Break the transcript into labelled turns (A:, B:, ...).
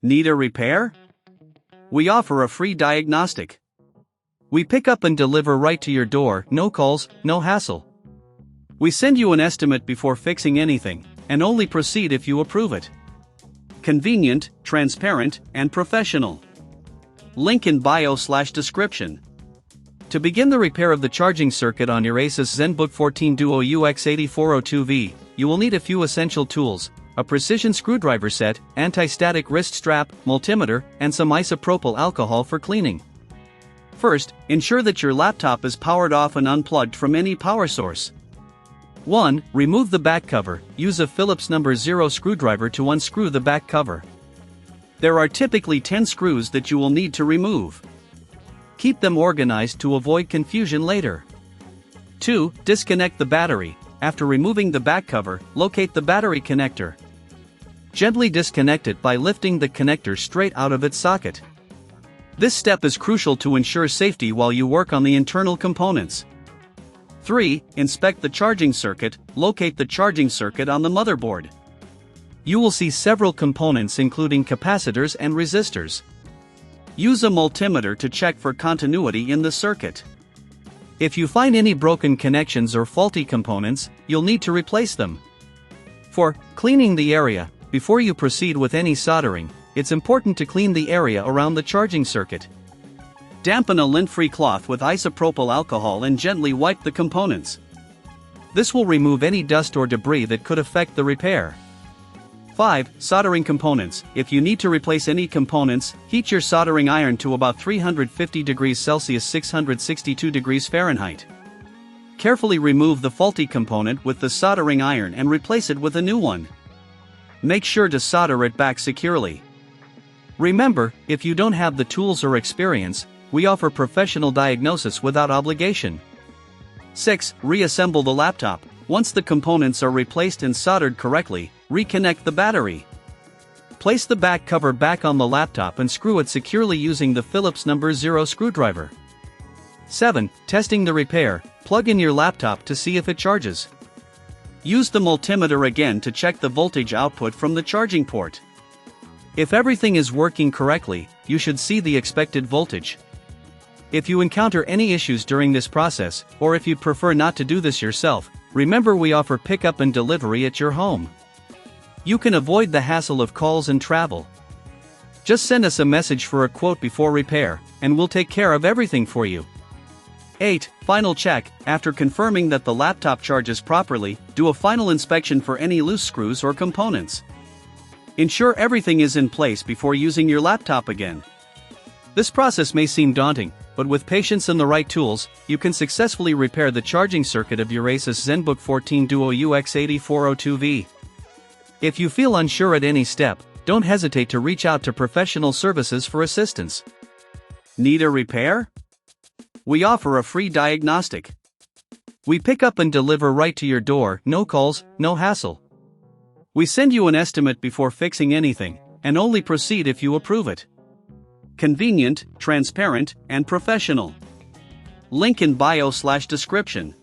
A: Need a repair? We offer a free diagnostic. We pick up and deliver right to your door, no calls, no hassle. We send you an estimate before fixing anything, and only proceed if you approve it. Convenient, transparent, and professional. Link in bio/description. To begin the repair of the charging circuit on your Asus ZenBook 14 Duo UX8402V, you will need a few essential tools: a precision screwdriver set, anti-static wrist strap, multimeter, and some isopropyl alcohol for cleaning. First, ensure that your laptop is powered off and unplugged from any power source. 1. Remove the back cover. Use a Phillips No. 0 screwdriver to unscrew the back cover. There are typically 10 screws that you will need to remove. Keep them organized to avoid confusion later. 2. Disconnect the battery. After removing the back cover, locate the battery connector. Gently disconnect it by lifting the connector straight out of its socket. This step is crucial to ensure safety while you work on the internal components. 3. Inspect the charging circuit. Locate the charging circuit on the motherboard. You will see several components including capacitors and resistors. Use a multimeter to check for continuity in the circuit. If you find any broken connections or faulty components, you'll need to replace them. 4. Cleaning the area. Before you proceed with any soldering, it's important to clean the area around the charging circuit. Dampen a lint-free cloth with isopropyl alcohol and gently wipe the components. This will remove any dust or debris that could affect the repair. 5. Soldering components. If you need to replace any components, heat your soldering iron to about 350 degrees Celsius 662 degrees Fahrenheit. Carefully remove the faulty component with the soldering iron and replace it with a new one. Make sure to solder it back securely. Remember, if you don't have the tools or experience, we offer professional diagnosis without obligation. 6. Reassemble the laptop. Once the components are replaced and soldered correctly, reconnect the battery. Place the back cover back on the laptop and screw it securely using the Phillips No. 0 screwdriver. 7. Testing the repair. Plug in your laptop to see if it charges. Use the multimeter again to check the voltage output from the charging port. If everything is working correctly, you should see the expected voltage. If you encounter any issues during this process, or if you'd prefer not to do this yourself, remember we offer pickup and delivery at your home. You can avoid the hassle of calls and travel. Just send us a message for a quote before repair, and we'll take care of everything for you. 8. Final check. After confirming that the laptop charges properly, do a final inspection for any loose screws or components. Ensure everything is in place before using your laptop again. This process may seem daunting, but with patience and the right tools, you can successfully repair the charging circuit of your Asus ZenBook 14 Duo UX8402V. If you feel unsure at any step, don't hesitate to reach out to professional services for assistance. Need a repair? We offer a free diagnostic. We pick up and deliver right to your door, no calls, no hassle. We send you an estimate before fixing anything, and only proceed if you approve it. Convenient, transparent, and professional. Link in bio/description.